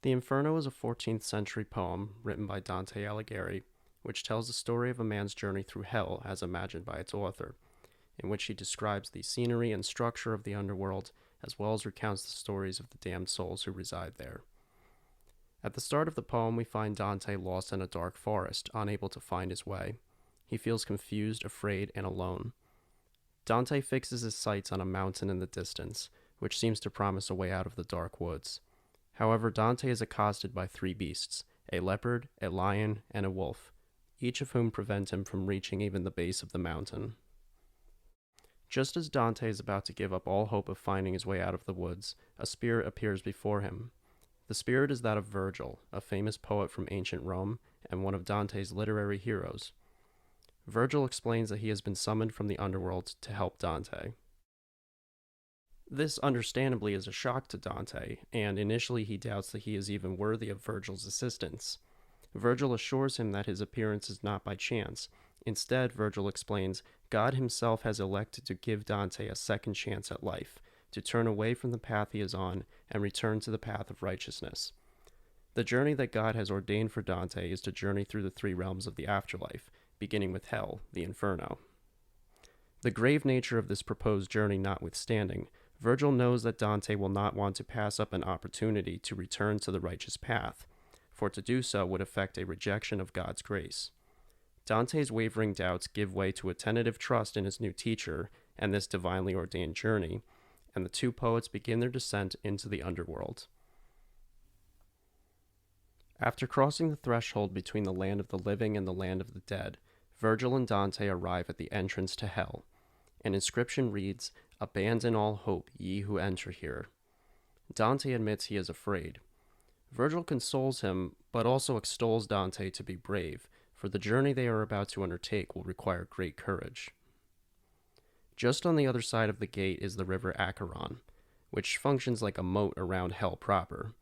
The Inferno is a 14th century poem written by Dante Alighieri, which tells the story of a man's journey through hell as imagined by its author, in which he describes the scenery and structure of the underworld as well as recounts the stories of the damned souls who reside there. At the start of the poem, we find Dante lost in a dark forest, unable to find his way. He feels confused, afraid, and alone. Dante fixes his sights on a mountain in the distance, which seems to promise a way out of the dark woods. However, Dante is accosted by three beasts, a leopard, a lion, and a wolf, each of whom prevent him from reaching even the base of the mountain. Just as Dante is about to give up all hope of finding his way out of the woods, a spirit appears before him. The spirit is that of Virgil, a famous poet from ancient Rome and one of Dante's literary heroes. Virgil explains that he has been summoned from the underworld to help Dante. This, understandably, is a shock to Dante, and initially he doubts that he is even worthy of Virgil's assistance. Virgil assures him that his appearance is not by chance. Instead, Virgil explains, God himself has elected to give Dante a second chance at life, to turn away from the path he is on and return to the path of righteousness. The journey that God has ordained for Dante is to journey through the three realms of the afterlife, beginning with hell, the Inferno. The grave nature of this proposed journey notwithstanding, Virgil knows that Dante will not want to pass up an opportunity to return to the righteous path, for to do so would effect a rejection of God's grace. Dante's wavering doubts give way to a tentative trust in his new teacher and this divinely ordained journey, and the two poets begin their descent into the underworld. After crossing the threshold between the land of the living and the land of the dead, Virgil and Dante arrive at the entrance to hell. An inscription reads, "Abandon all hope, ye who enter here." Dante admits he is afraid. Virgil consoles him, but also extols Dante to be brave, for the journey they are about to undertake will require great courage. Just on the other side of the gate is the river Acheron, which functions like a moat around hell proper.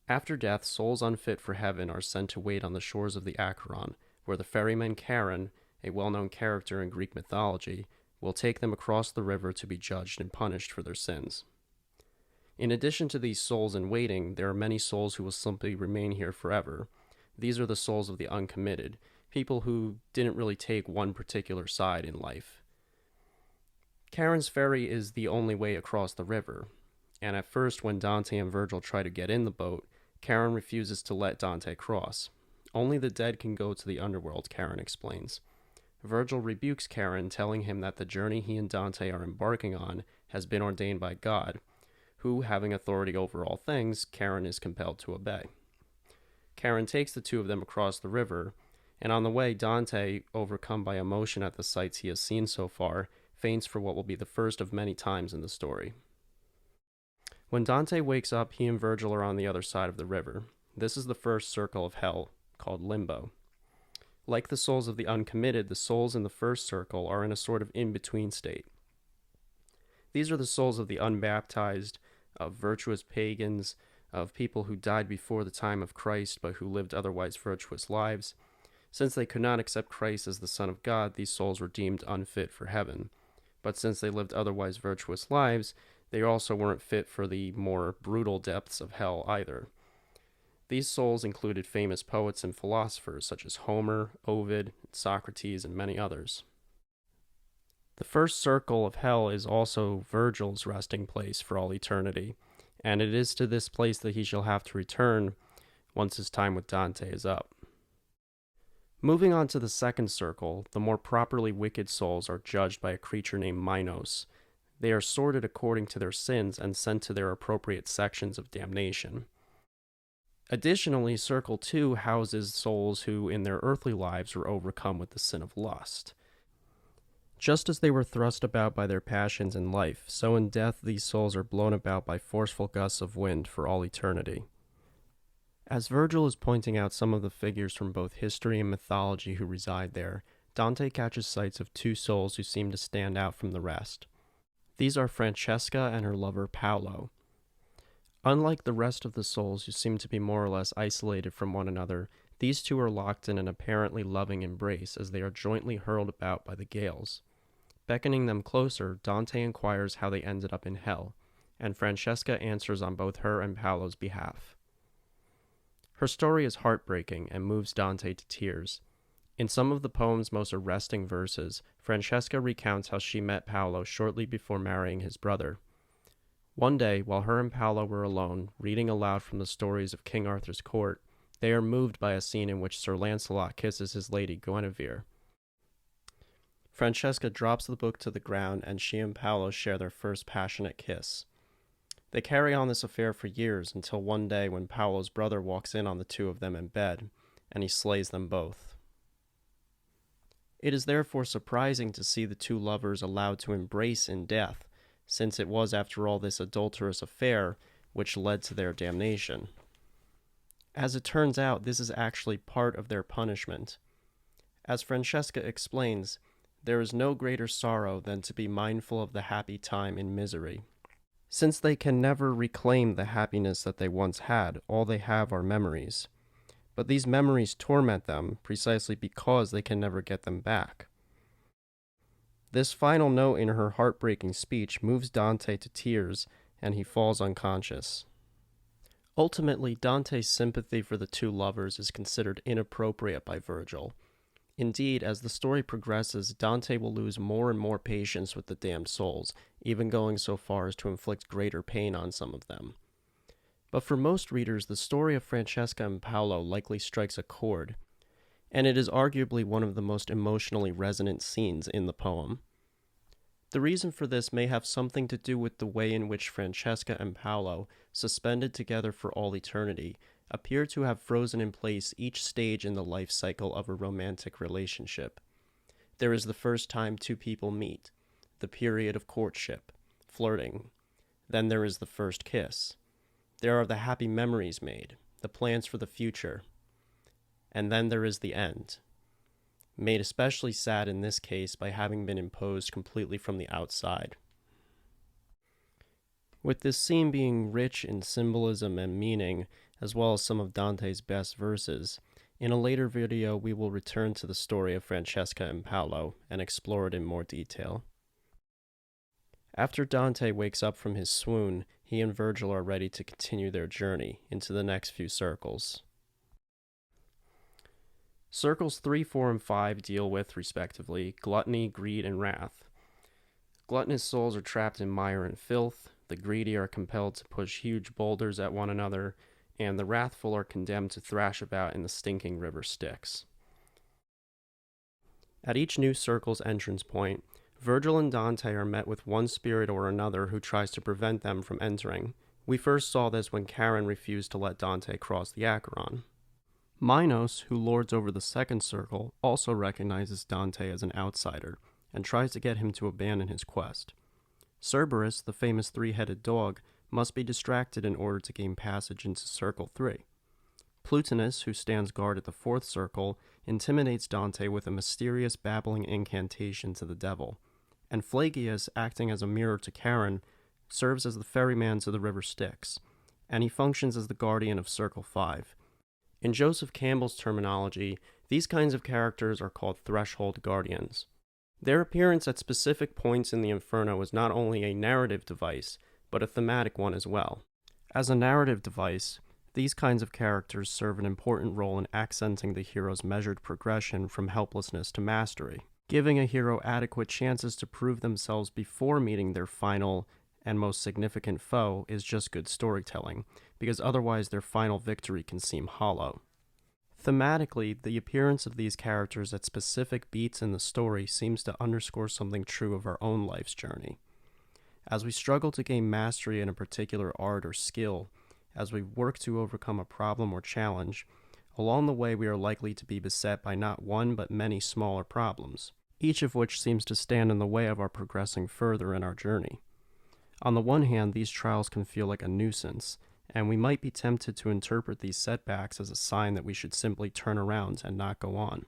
After death, souls unfit for heaven are sent to wait on the shores of the Acheron, where the ferryman Charon, a well-known character in Greek mythology, will take them across the river to be judged and punished for their sins. In addition to these souls in waiting, there are many souls who will simply remain here forever. These are the souls of the uncommitted, people who didn't really take one particular side in life. Charon's ferry is the only way across the river, and at first when Dante and Virgil try to get in the boat, Charon refuses to let Dante cross. Only the dead can go to the underworld, Charon explains. Virgil rebukes Charon, telling him that the journey he and Dante are embarking on has been ordained by God, who, having authority over all things, Charon is compelled to obey. Charon takes the two of them across the river, and on the way, Dante, overcome by emotion at the sights he has seen so far, faints for what will be the first of many times in the story. When Dante wakes up, he and Virgil are on the other side of the river. This is the first circle of hell, called Limbo. Like the souls of the uncommitted, the souls in the first circle are in a sort of in-between state. These are the souls of the unbaptized, of virtuous pagans, of people who died before the time of Christ but who lived otherwise virtuous lives. Since they could not accept Christ as the Son of God, these souls were deemed unfit for heaven. But since they lived otherwise virtuous lives, they also weren't fit for the more brutal depths of hell either. These souls included famous poets and philosophers such as Homer, Ovid, Socrates, and many others. The first circle of hell is also Virgil's resting place for all eternity, and it is to this place that he shall have to return once his time with Dante is up. Moving on to the second circle, the more properly wicked souls are judged by a creature named Minos. They are sorted according to their sins and sent to their appropriate sections of damnation. Additionally, Circle 2 houses souls who, in their earthly lives, were overcome with the sin of lust. Just as they were thrust about by their passions in life, so in death these souls are blown about by forceful gusts of wind for all eternity. As Virgil is pointing out some of the figures from both history and mythology who reside there, Dante catches sights of two souls who seem to stand out from the rest. These are Francesca and her lover Paolo. Unlike the rest of the souls who seem to be more or less isolated from one another, these two are locked in an apparently loving embrace as they are jointly hurled about by the gales. Beckoning them closer, Dante inquires how they ended up in hell, and Francesca answers on both her and Paolo's behalf. Her story is heartbreaking and moves Dante to tears. In some of the poem's most arresting verses, Francesca recounts how she met Paolo shortly before marrying his brother. One day, while her and Paolo were alone, reading aloud from the stories of King Arthur's court, they are moved by a scene in which Sir Lancelot kisses his lady Guinevere. Francesca drops the book to the ground, and she and Paolo share their first passionate kiss. They carry on this affair for years until one day when Paolo's brother walks in on the two of them in bed, and he slays them both. It is therefore surprising to see the two lovers allowed to embrace in death, since it was, after all, this adulterous affair which led to their damnation. As it turns out, this is actually part of their punishment. As Francesca explains, there is no greater sorrow than to be mindful of the happy time in misery. Since they can never reclaim the happiness that they once had, all they have are memories. But these memories torment them precisely because they can never get them back. This final note in her heartbreaking speech moves Dante to tears, and he falls unconscious. Ultimately, Dante's sympathy for the two lovers is considered inappropriate by Virgil. Indeed, as the story progresses, Dante will lose more and more patience with the damned souls, even going so far as to inflict greater pain on some of them. But for most readers, the story of Francesca and Paolo likely strikes a chord, and it is arguably one of the most emotionally resonant scenes in the poem. The reason for this may have something to do with the way in which Francesca and Paolo, suspended together for all eternity, appear to have frozen in place each stage in the life cycle of a romantic relationship. There is the first time two people meet, the period of courtship, flirting. Then there is the first kiss. There are the happy memories made, the plans for the future. And then there is the end, made especially sad in this case by having been imposed completely from the outside. With this scene being rich in symbolism and meaning, as well as some of Dante's best verses, in a later video we will return to the story of Francesca and Paolo and explore it in more detail. After Dante wakes up from his swoon, he and Virgil are ready to continue their journey into the next few circles. Circles 3, 4, and 5 deal with, respectively, gluttony, greed, and wrath. Gluttonous souls are trapped in mire and filth, the greedy are compelled to push huge boulders at one another, and the wrathful are condemned to thrash about in the stinking river Styx. At each new circle's entrance point, Virgil and Dante are met with one spirit or another who tries to prevent them from entering. We first saw this when Acheron refused to let Dante cross the Acheron. Minos, who lords over the second circle, also recognizes Dante as an outsider and tries to get him to abandon his quest. Cerberus, the famous three-headed dog, must be distracted in order to gain passage into Circle 3. Plutonus, who stands guard at the fourth circle, intimidates Dante with a mysterious babbling incantation to the devil, and Phlagius, acting as a mirror to Acheron, serves as the ferryman to the river Styx, and he functions as the guardian of Circle 5. In Joseph Campbell's terminology, these kinds of characters are called threshold guardians. Their appearance at specific points in the Inferno is not only a narrative device, but a thematic one as well. As a narrative device, these kinds of characters serve an important role in accenting the hero's measured progression from helplessness to mastery. Giving a hero adequate chances to prove themselves before meeting their final and most significant foe is just good storytelling, because otherwise their final victory can seem hollow. Thematically, the appearance of these characters at specific beats in the story seems to underscore something true of our own life's journey. As we struggle to gain mastery in a particular art or skill, as we work to overcome a problem or challenge, along the way we are likely to be beset by not one but many smaller problems, each of which seems to stand in the way of our progressing further in our journey. On the one hand, these trials can feel like a nuisance, and we might be tempted to interpret these setbacks as a sign that we should simply turn around and not go on.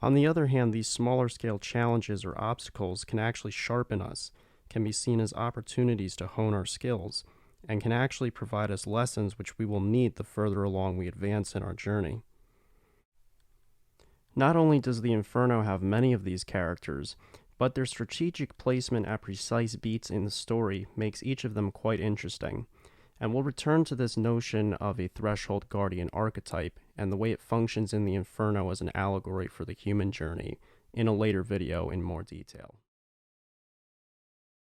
On the other hand, these smaller scale challenges or obstacles can actually sharpen us, can be seen as opportunities to hone our skills, and can actually provide us lessons which we will need the further along we advance in our journey. Not only does the Inferno have many of these characters, but their strategic placement at precise beats in the story makes each of them quite interesting, And we'll return to this notion of a threshold guardian archetype and the way it functions in the Inferno as an allegory for the human journey in a later video in more detail.